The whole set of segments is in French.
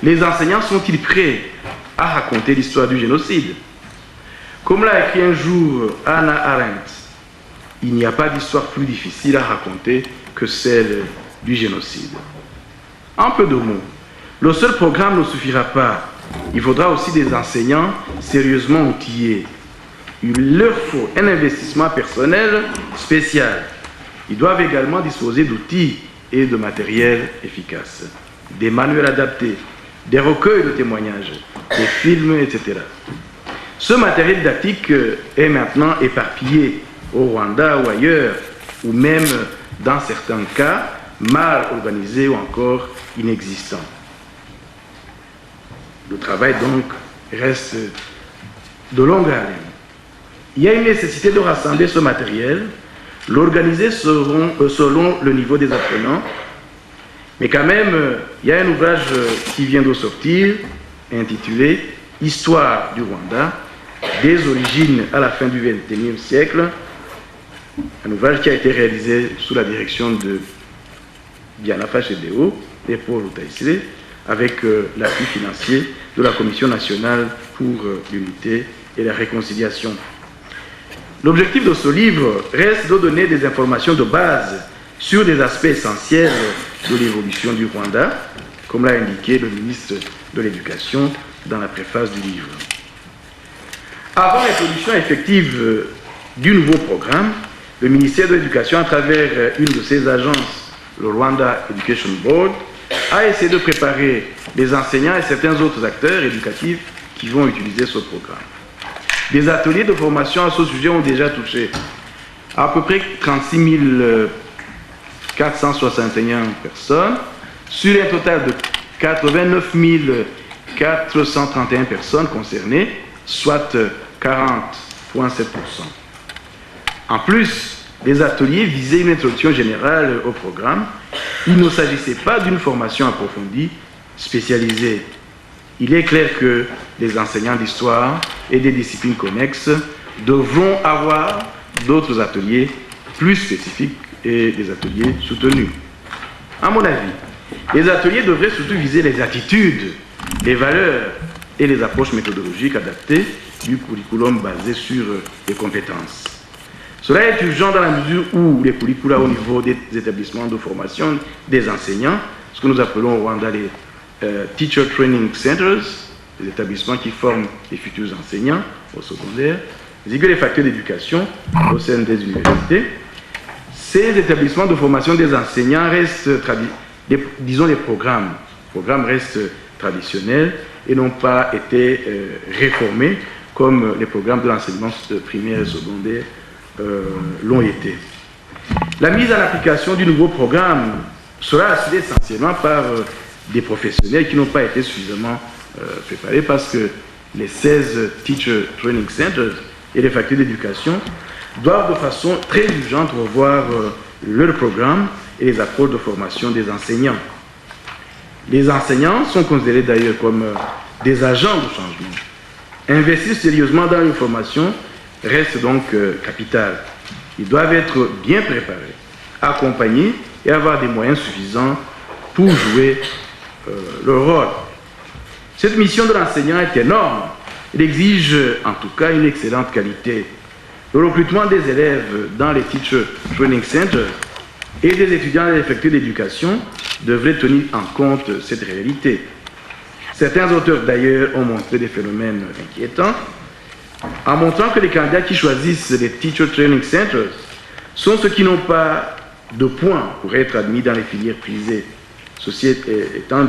Les enseignants sont-ils prêts à raconter l'histoire du génocide? Comme l'a écrit un jour Hannah Arendt, il n'y a pas d'histoire plus difficile à raconter que celle du génocide. En peu de mots, le seul programme ne suffira pas. Il faudra aussi des enseignants sérieusement outillés. Il leur faut un investissement personnel spécial. Ils doivent également disposer d'outils et de matériel efficace, des manuels adaptés, des recueils de témoignages, des films, etc. Ce matériel didactique est maintenant éparpillé au Rwanda ou ailleurs, ou même, dans certains cas, mal organisé ou encore inexistant. Le travail donc reste de longue haleine. Il y a une nécessité de rassembler ce matériel, l'organiser selon le niveau des apprenants, mais quand même, il y a un ouvrage qui vient de sortir, intitulé « Histoire du Rwanda, des origines à la fin du XXIe siècle », un ouvrage qui a été réalisé sous la direction de Diana Fachedeo et Paul Outaïsé, avec l'appui financier de la Commission nationale pour l'unité et la réconciliation. L'objectif de ce livre reste de donner des informations de base sur des aspects essentiels de l'évolution du Rwanda, comme l'a indiqué le ministre de l'Éducation dans la préface du livre. Avant l'introduction effective du nouveau programme, le ministère de l'Éducation, à travers une de ses agences, le Rwanda Education Board, a essayé de préparer les enseignants et certains autres acteurs éducatifs qui vont utiliser ce programme. Des ateliers de formation à ce sujet ont déjà touché à peu près 36 461 personnes, sur un total de 89 431 personnes concernées, soit 40,7%. En plus, les ateliers visaient une introduction générale au programme. Il ne s'agissait pas d'une formation approfondie, spécialisée. Il est clair que les enseignants d'histoire et des disciplines connexes devront avoir d'autres ateliers plus spécifiques et des ateliers soutenus. À mon avis, les ateliers devraient surtout viser les attitudes, les valeurs et les approches méthodologiques adaptées du curriculum basé sur les compétences. Cela est urgent dans la mesure où les curricula au niveau des établissements de formation des enseignants, ce que nous appelons au Rwanda les Teacher Training Centers, les établissements qui forment les futurs enseignants au secondaire, ainsi que les facteurs d'éducation au sein des universités. Ces établissements de formation des enseignants restent, les programmes restent traditionnels et n'ont pas été réformés comme les programmes de l'enseignement primaire et secondaire l'ont été. La mise en application du nouveau programme sera assurée essentiellement par des professionnels qui n'ont pas été suffisamment préparés, parce que les 16 Teacher Training Centers et les facteurs d'éducation doivent de façon très urgente revoir leur programme et les approches de formation des enseignants. Les enseignants sont considérés d'ailleurs comme des agents de changement. Investir sérieusement dans leur formation reste donc capital. Ils doivent être bien préparés, accompagnés et avoir des moyens suffisants pour jouer leur rôle. Cette mission de l'enseignant est énorme. Elle exige en tout cas une excellente qualité. Le recrutement des élèves dans les Teacher Training Centers et des étudiants et effectués d'éducation devrait tenir en compte cette réalité. Certains auteurs d'ailleurs ont montré des phénomènes inquiétants en montrant que les candidats qui choisissent les Teacher Training Centers sont ceux qui n'ont pas de points pour être admis dans les filières prisées. Ceci étant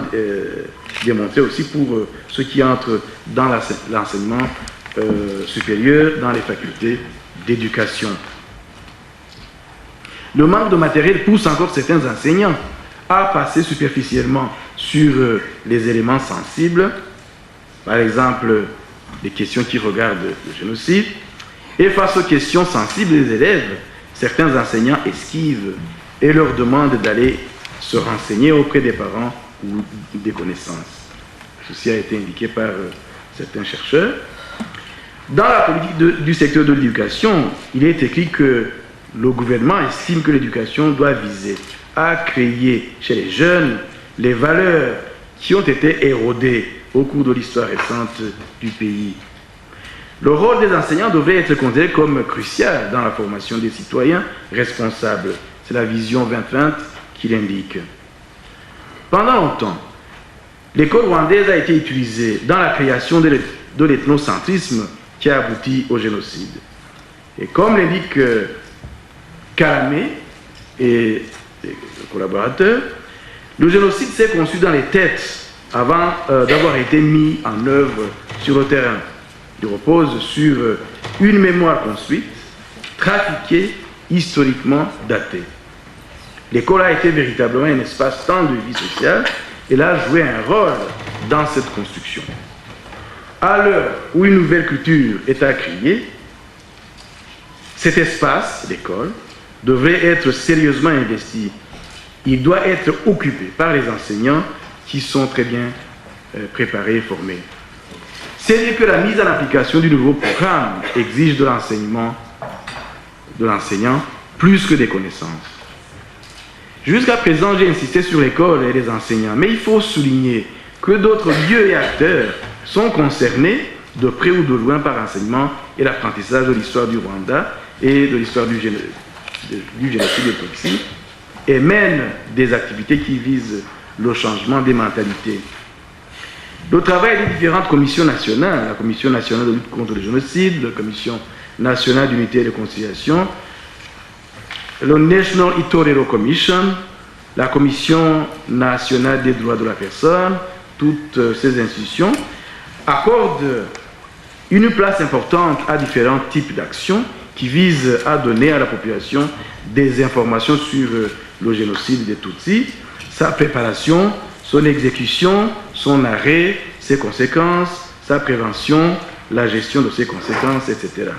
démontré aussi pour ceux qui entrent dans l'enseignement supérieur, dans les facultés d'éducation. Le manque de matériel pousse encore certains enseignants à passer superficiellement sur les éléments sensibles, par exemple les questions qui regardent le génocide, et face aux questions sensibles des élèves, certains enseignants esquivent et leur demandent d'aller se renseigner auprès des parents ou des connaissances. Ceci a été indiqué par certains chercheurs. Dans la politique du secteur de l'éducation, il est écrit que le gouvernement estime que l'éducation doit viser à créer chez les jeunes les valeurs qui ont été érodés au cours de l'histoire récente du pays. Le rôle des enseignants devrait être considéré comme crucial dans la formation des citoyens responsables. C'est la vision 2020 qui l'indique. Pendant longtemps, l'école rwandaise a été utilisée dans la création de l'ethnocentrisme qui a abouti au génocide. Et comme l'indique Kalamé et les collaborateurs, le génocide s'est conçu dans les têtes avant d'avoir été mis en œuvre sur le terrain. Il repose sur une mémoire construite, trafiquée, historiquement datée. L'école a été véritablement un espace-temps de vie sociale et elle a joué un rôle dans cette construction. À l'heure où une nouvelle culture est à créer, cet espace, l'école, devrait être sérieusement investi. Il doit être occupé par les enseignants qui sont très bien préparés et formés. C'est dire que la mise en application du nouveau programme exige de l'enseignant plus que des connaissances. Jusqu'à présent, j'ai insisté sur l'école et les enseignants, mais il faut souligner que d'autres lieux et acteurs sont concernés de près ou de loin par l'enseignement et l'apprentissage de l'histoire du Rwanda et de l'histoire du génocide de Tutsi et mènent des activités qui visent le changement des mentalités. Le travail des différentes commissions nationales, la Commission nationale de lutte contre le génocide, la Commission nationale d'unité et de conciliation, le National Itorero Commission, la Commission nationale des droits de la personne, toutes ces institutions accordent une place importante à différents types d'actions qui visent à donner à la population des informations sur le génocide des Tutsis, sa préparation, son exécution, son arrêt, ses conséquences, sa prévention, la gestion de ses conséquences, etc.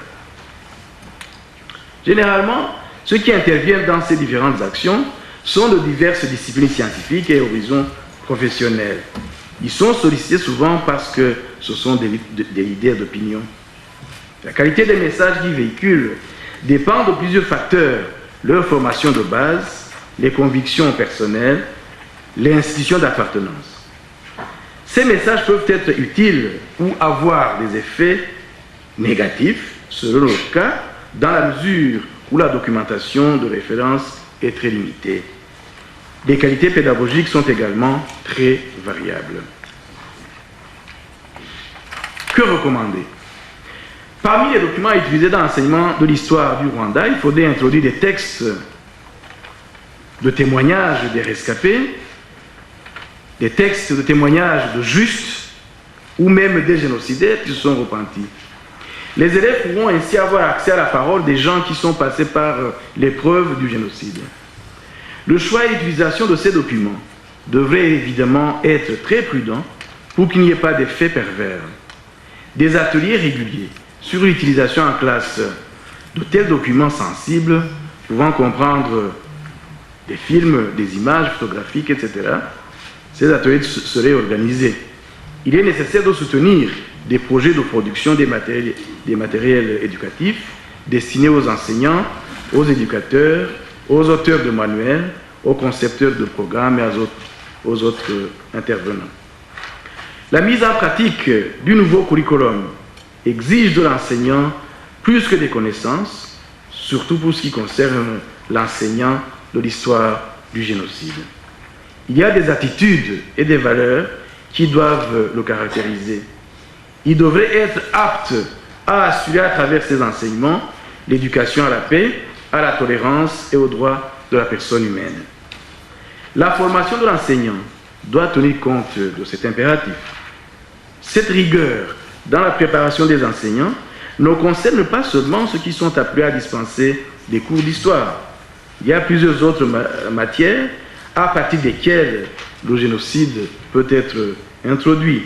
Généralement, ceux qui interviennent dans ces différentes actions sont de diverses disciplines scientifiques et horizons professionnels. Ils sont sollicités souvent parce que ce sont des leaders d'opinion. La qualité des messages qu'ils véhiculent dépend de plusieurs facteurs: leur formation de base, les convictions personnelles, l'institution d'appartenance. Ces messages peuvent être utiles ou avoir des effets négatifs, selon le cas, dans la mesure où la documentation de référence est très limitée. Les qualités pédagogiques sont également très variables. Que recommander? Parmi les documents utilisés dans l'enseignement de l'histoire du Rwanda, il faudrait introduire des textes de témoignages des rescapés, des textes de témoignages de justes ou même des génocidaires qui se sont repentis. Les élèves pourront ainsi avoir accès à la parole des gens qui sont passés par l'épreuve du génocide. Le choix et l'utilisation de ces documents devrait évidemment être très prudent pour qu'il n'y ait pas d'effet pervers. Des ateliers réguliers sur l'utilisation en classe de tels documents sensibles, pouvant comprendre des films, des images photographiques, etc., ces ateliers seraient organisés. Il est nécessaire de soutenir des projets de production des matériels éducatifs destinés aux enseignants, aux éducateurs, aux auteurs de manuels, aux concepteurs de programmes et aux autres intervenants. La mise en pratique du nouveau curriculum exige de l'enseignant plus que des connaissances, surtout pour ce qui concerne l'enseignant de l'histoire du génocide. Il y a des attitudes et des valeurs qui doivent le caractériser. Il devrait être apte à assurer à travers ses enseignements l'éducation à la paix, à la tolérance et aux droits de la personne humaine. La formation de l'enseignant doit tenir compte de cet impératif. Cette rigueur dans la préparation des enseignants ne concerne pas seulement ceux qui sont appelés à dispenser des cours d'histoire. Il y a plusieurs autres matières à partir desquelles le génocide peut être introduit.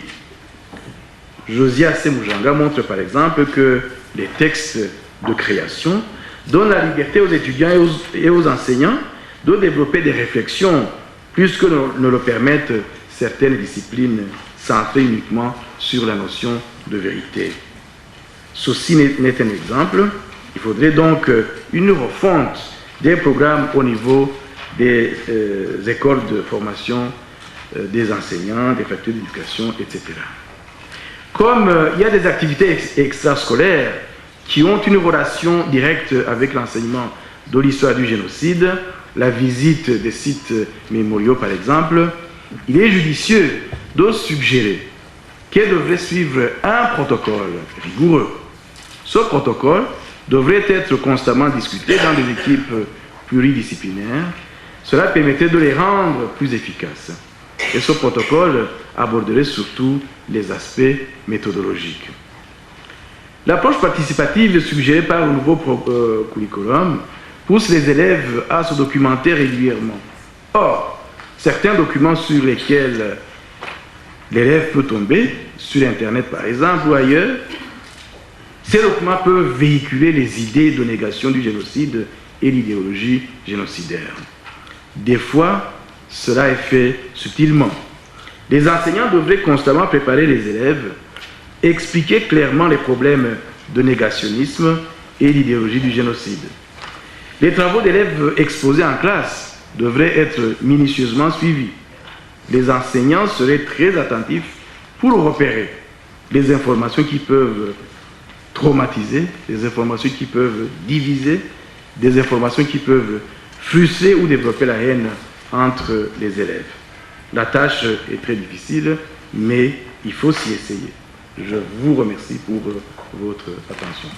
Josias Semujanga montre par exemple que les textes de création donnent la liberté aux étudiants et aux enseignants de développer des réflexions plus que ne le permettent certaines disciplines centrées uniquement sur la notion de vérité. Ceci n'est un exemple. Il faudrait donc une refonte des programmes au niveau des écoles de formation des enseignants, des facteurs d'éducation, etc. Comme il y a des activités extrascolaires qui ont une relation directe avec l'enseignement de l'histoire du génocide, la visite des sites mémoriaux par exemple, il est judicieux de suggérer qu'elle devrait suivre un protocole rigoureux. Ce protocole devrait être constamment discuté dans des équipes pluridisciplinaires. Cela permettrait de les rendre plus efficaces. Et ce protocole aborderait surtout les aspects méthodologiques. L'approche participative suggérée par le nouveau curriculum pousse les élèves à se documenter régulièrement. Or, certains documents sur lesquels l'élève peut tomber, sur Internet par exemple ou ailleurs, ces documents peuvent véhiculer les idées de négation du génocide et l'idéologie génocidaire. Des fois, cela est fait subtilement. Les enseignants devraient constamment préparer les élèves, expliquer clairement les problèmes de négationnisme et l'idéologie du génocide. Les travaux d'élèves exposés en classe devraient être minutieusement suivis. Les enseignants seraient très attentifs pour repérer les informations qui peuvent traumatiser, les informations qui peuvent diviser, des informations qui peuvent frustrer ou développer la haine entre les élèves. La tâche est très difficile, mais il faut s'y essayer. Je vous remercie pour votre attention.